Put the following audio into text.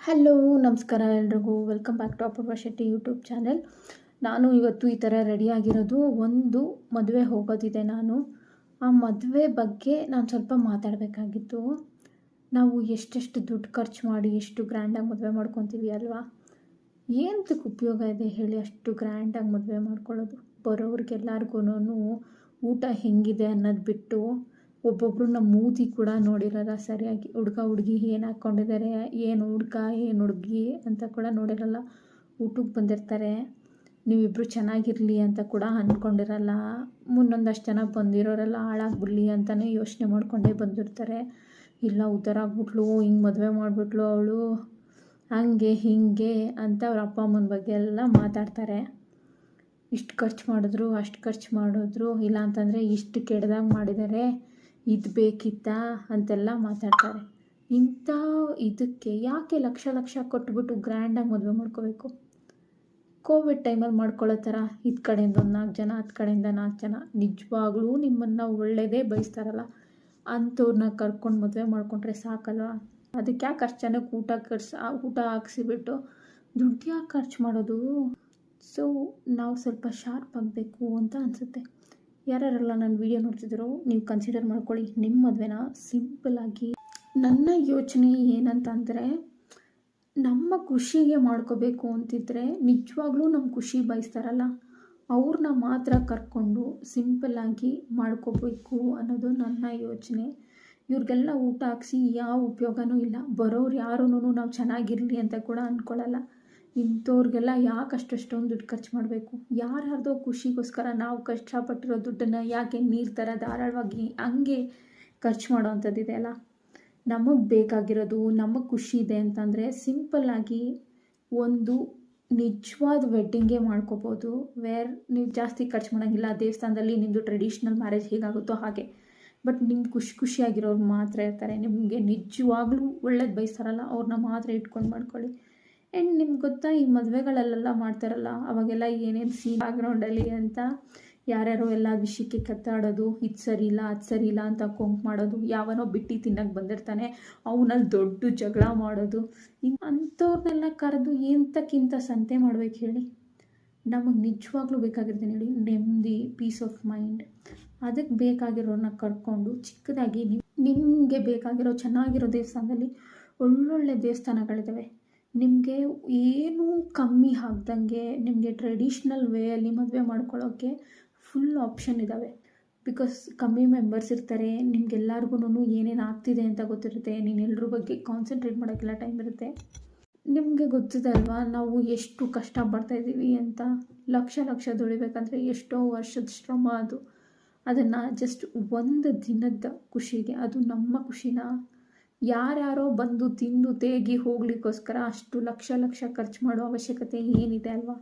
Hello ನಮಸ್ಕಾರ ಎಲ್ರಿಗೂ welcome back to Apoorva Shetty YouTube channel. ನಾನು ಇವತ್ತು ಈ ಥರ ರೆಡಿಯಾಗಿರೋದು ಒಂದು ಮದುವೆ ಹೋಗೋದಿದೆ. ಆ ಮದುವೆ ಬಗ್ಗೆ ನಾನು ಸ್ವಲ್ಪ ಮಾತಾಡಬೇಕಾಗಿತ್ತು. ನಾವು ಎಷ್ಟೆಷ್ಟು ದುಡ್ಡು ಖರ್ಚು ಮಾಡಿ ಎಷ್ಟು ಗ್ರ್ಯಾಂಡಾಗಿ ಮದುವೆ ಮಾಡ್ಕೊತೀವಿ ಅಲ್ವಾ? ಏನಕ್ಕೆ ಉಪಯೋಗ ಇದೆ ಹೇಳಿ ಅಷ್ಟು ಗ್ರ್ಯಾಂಡಾಗಿ ಮದುವೆ ಮಾಡ್ಕೊಳ್ಳೋದು? ಬರೋರಿಗೆಲ್ಲರಿಗೂ ಊಟ ಹೆಂಗಿದೆ ಅನ್ನೋದು ಬಿಟ್ಟು ಒಬ್ಬೊಬ್ಬರು ನಮ್ಮ ಮೂತಿ ಕೂಡ ನೋಡಿರಲ್ಲ ಸರಿಯಾಗಿ. ಹುಡುಗ ಹುಡುಗಿ ಏನು ಹಾಕ್ಕೊಂಡಿದ್ದಾರೆ, ಏನು ಹುಡುಗ ಏನು ಹುಡುಗಿ ಅಂತ ಕೂಡ ನೋಡಿರಲ್ಲ. ಊಟಕ್ಕೆ ಬಂದಿರ್ತಾರೆ, ನೀವಿಬ್ಬರು ಚೆನ್ನಾಗಿರಲಿ ಅಂತ ಕೂಡ ಅಂದ್ಕೊಂಡಿರಲ್ಲ. ಮುನ್ನೊಂದಷ್ಟು ಜನ ಬಂದಿರೋರೆಲ್ಲ ಹಾಳಾಗ್ಬಿಡಲಿ ಅಂತಲೇ ಯೋಚನೆ ಮಾಡ್ಕೊಂಡೇ ಬಂದಿರ್ತಾರೆ. ಇಲ್ಲ ಉದ್ದಾರಾಗ್ಬಿಟ್ಲು, ಹಿಂಗೆ ಮದುವೆ ಮಾಡಿಬಿಟ್ಲು ಅವಳು, ಹಂಗೆ ಹೀಗೆ ಅಂತ ಅವ್ರ ಅಪ್ಪ ಅಮ್ಮನ ಬಗ್ಗೆ ಎಲ್ಲ ಮಾತಾಡ್ತಾರೆ. ಇಷ್ಟು ಖರ್ಚು ಮಾಡಿದ್ರು ಅಷ್ಟು ಖರ್ಚು ಮಾಡಿದ್ರು, ಇಲ್ಲ ಅಂತಂದರೆ ಇಷ್ಟು ಕೆಡ್ದಾಗ ಮಾಡಿದ್ದಾರೆ, ಇದು ಬೇಕಿತ್ತಾ ಅಂತೆಲ್ಲ ಮಾತಾಡ್ತಾರೆ. ಇದಕ್ಕೆ ಯಾಕೆ ಲಕ್ಷ ಲಕ್ಷ ಕೊಟ್ಬಿಟ್ಟು ಗ್ರ್ಯಾಂಡಾಗಿ ಮದುವೆ ಮಾಡ್ಕೋಬೇಕು? ಕೋವಿಡ್ ಟೈಮಲ್ಲಿ ಮಾಡ್ಕೊಳ್ಳೋ ಥರ ಇದು ಕಡೆಯಿಂದ ಒಂದು 4 ಜನ, ಹತ್ತು ಕಡೆಯಿಂದ 4 ಜನ ನಿಜವಾಗ್ಲೂ ನಿಮ್ಮನ್ನು ಒಳ್ಳೆಯದೇ ಬಯಸ್ತಾರಲ್ಲ ಅಂಥವ್ರನ್ನ ಕರ್ಕೊಂಡು ಮದುವೆ ಮಾಡ್ಕೊಂಡ್ರೆ ಸಾಕಲ್ವಾ? ಅದಕ್ಕೆ ಯಾಕೆ ಅಷ್ಟು ಜನಕ್ಕೆ ಊಟ ಹಾಕ್ಸಿಬಿಟ್ಟು ದುಡ್ಡು ಯಾಕೆ ಖರ್ಚು ಮಾಡೋದು? ಸೊ ನಾವು ಸ್ವಲ್ಪ ಶಾರ್ಪ್ ಆಗಬೇಕು ಅಂತ ಅನಿಸುತ್ತೆ. ಯಾರ್ಯಾರೆಲ್ಲ ನನ್ನ ವೀಡಿಯೋ ನೋಡ್ತಿದ್ದೀರೋ ನೀವು ಕನ್ಸಿಡರ್ ಮಾಡ್ಕೊಳ್ಳಿ. ನಿಮ್ಮ ಮದುವೆನ ಸಿಂಪಲ್ಲಾಗಿ. ನನ್ನ ಯೋಚನೆ ಏನಂತಂದರೆ, ನಮ್ಮ ಖುಷಿಗೆ ಮಾಡ್ಕೋಬೇಕು ಅಂತಿದ್ರೆ ನಿಜವಾಗ್ಲೂ ನಮ್ಮ ಖುಷಿ ಬಯಸ್ತಾರಲ್ಲ ಅವ್ರನ್ನ ಮಾತ್ರ ಕರ್ಕೊಂಡು ಸಿಂಪಲ್ಲಾಗಿ ಮಾಡ್ಕೋಬೇಕು ಅನ್ನೋದು ನನ್ನ ಯೋಚನೆ. ಇವ್ರಿಗೆಲ್ಲ ಊಟ ಹಾಕ್ಸಿ ಯಾವ ಉಪಯೋಗನೂ ಇಲ್ಲ. ಬರೋರು ಯಾರೂ ನಾವು ಚೆನ್ನಾಗಿರಲಿ ಅಂತ ಕೂಡ ಅಂದ್ಕೊಳ್ಳಲ್ಲ. ಇಂಥವ್ರಿಗೆಲ್ಲ ಯಾಕೆ ಅಷ್ಟೊಂದು ದುಡ್ಡು ಖರ್ಚು ಮಾಡಬೇಕು? ಯಾರ್ಯಾರ್ದೋ ಖುಷಿಗೋಸ್ಕರ ನಾವು ಕಷ್ಟಪಟ್ಟಿರೋ ದುಡ್ಡನ್ನು ಯಾಕೆ ನೀರು ಥರ ಧಾರಾಳವಾಗಿ ಹಂಗೆ ಖರ್ಚು ಮಾಡೋ ಅಂಥದ್ದಿದೆ ಅಲ್ಲ? ನಮಗೆ ಬೇಕಾಗಿರೋದು, ನಮಗೆ ಖುಷಿ ಇದೆ ಅಂತಂದರೆ ಸಿಂಪಲ್ಲಾಗಿ ಒಂದು ನಿಜವಾದ ವೆಡ್ಡಿಂಗೇ ಮಾಡ್ಕೋಬೋದು. ನೀವು ಜಾಸ್ತಿ ಖರ್ಚು ಮಾಡೋಂಗಿಲ್ಲ. ದೇವಸ್ಥಾನದಲ್ಲಿ ನಿಮ್ಮದು ಟ್ರೆಡಿಷ್ನಲ್ ಮ್ಯಾರೇಜ್ ಹೇಗಾಗುತ್ತೋ ಹಾಗೆ. ಬಟ್ ನಿಮ್ಗೆ ಖುಷಿಯಾಗಿರೋರು ಮಾತ್ರ ಇರ್ತಾರೆ. ನಿಮಗೆ ನಿಜವಾಗ್ಲೂ ಒಳ್ಳೇದು ಬಯಸ್ತಾರಲ್ಲ ಅವ್ರನ್ನ ಮಾತ್ರ ಇಟ್ಕೊಂಡು ಮಾಡ್ಕೊಳ್ಳಿ. ಆ್ಯಂಡ್ ನಿಮ್ಗೆ ಗೊತ್ತಾ, ಈ ಮದುವೆಗಳಲ್ಲೆಲ್ಲ ಮಾಡ್ತಾರಲ್ಲ ಅವಾಗೆಲ್ಲ ಏನೇನು ಬ್ಯಾಕ್ಗ್ರೌಂಡಲ್ಲಿ ಅಂತ ಯಾರ್ಯಾರೋ ಎಲ್ಲ ವಿಷಯಕ್ಕೆ ಕತ್ತಾಡೋದು, ಇದು ಸರಿ ಇಲ್ಲ ಅದು ಸರಿ ಇಲ್ಲ ಅಂತ ಕೊಂಕ್ ಮಾಡೋದು, ಯಾವನೋ ಬಿಟ್ಟು ತಿನ್ನಕ್ಕೆ ಬಂದಿರ್ತಾನೆ ಅವನಲ್ಲಿ ದೊಡ್ಡ ಜಗಳ ಮಾಡೋದು, ಅಂಥವ್ರನ್ನೆಲ್ಲ ಕರೆದು ಎಂತಕ್ಕಿಂತ ಸಂತೆ ಮಾಡ್ಬೇಕು ಹೇಳಿ? ನಮಗೆ ನಿಜವಾಗ್ಲೂ ಬೇಕಾಗಿರ್ತೀನಿ ಹೇಳಿ ನೆಮ್ಮದಿ, ಪೀಸ್ ಆಫ್ ಮೈಂಡ್. ಅದಕ್ಕೆ ಬೇಕಾಗಿರೋರನ್ನ ಕರ್ಕೊಂಡು ಚಿಕ್ಕದಾಗಿ ನಿಮಗೆ ಬೇಕಾಗಿರೋ ಚೆನ್ನಾಗಿರೋ ದೇವಸ್ಥಾನದಲ್ಲಿ ಒಳ್ಳೊಳ್ಳೆ ದೇವಸ್ಥಾನಗಳಿದ್ದಾವೆ. ನಿಮಗೆ ಏನೂ ಕಮ್ಮಿ ಆಗ್ದಂಗೆ ನಿಮಗೆ ಟ್ರೆಡಿಷ್ನಲ್ ವೇಯಲ್ಲಿ ಮದುವೆ ಮಾಡ್ಕೊಳ್ಳೋಕ್ಕೆ ಫುಲ್ ಆಪ್ಷನ್ ಇದ್ದಾವೆ. ಬಿಕಾಸ್ ಕಮ್ಮಿ ಮೆಂಬರ್ಸ್ ಇರ್ತಾರೆ, ನಿಮ್ಗೆಲ್ಲರಿಗೂ ಏನೇನು ಆಗ್ತಿದೆ ಅಂತ ಗೊತ್ತಿರುತ್ತೆ. ನೀನು ಎಲ್ಲರ ಬಗ್ಗೆ ಕಾನ್ಸಂಟ್ರೇಟ್ ಮಾಡೋಕ್ಕೆಲ್ಲ ಟೈಮ್ ಇರುತ್ತೆ. ನಿಮಗೆ ಗೊತ್ತಿದೆ ಅಲ್ವಾ ನಾವು ಎಷ್ಟು ಕಷ್ಟ ಪಡ್ತಾಯಿದ್ದೀವಿ ಅಂತ. ಲಕ್ಷ ದುಡಿಬೇಕಂದ್ರೆ ಎಷ್ಟೋ ವರ್ಷದ ಶ್ರಮ ಅದು. ಅದನ್ನು ಜಸ್ಟ್ ಒಂದು ದಿನದ ಖುಷಿಗೆ, ಅದು ನಮ್ಮ ಖುಷಿನ ಯಾರ್ಯಾರೋ ಬಂದು ತಿಂದು ತೇಗಿ ಹೋಗ್ಲಿಕ್ಕೋಸ್ಕರ ಅಷ್ಟು ಲಕ್ಷ ಖರ್ಚು ಮಾಡೋ ಅವಶ್ಯಕತೆ ಏನಿದೆ ಅಲ್ವಾ?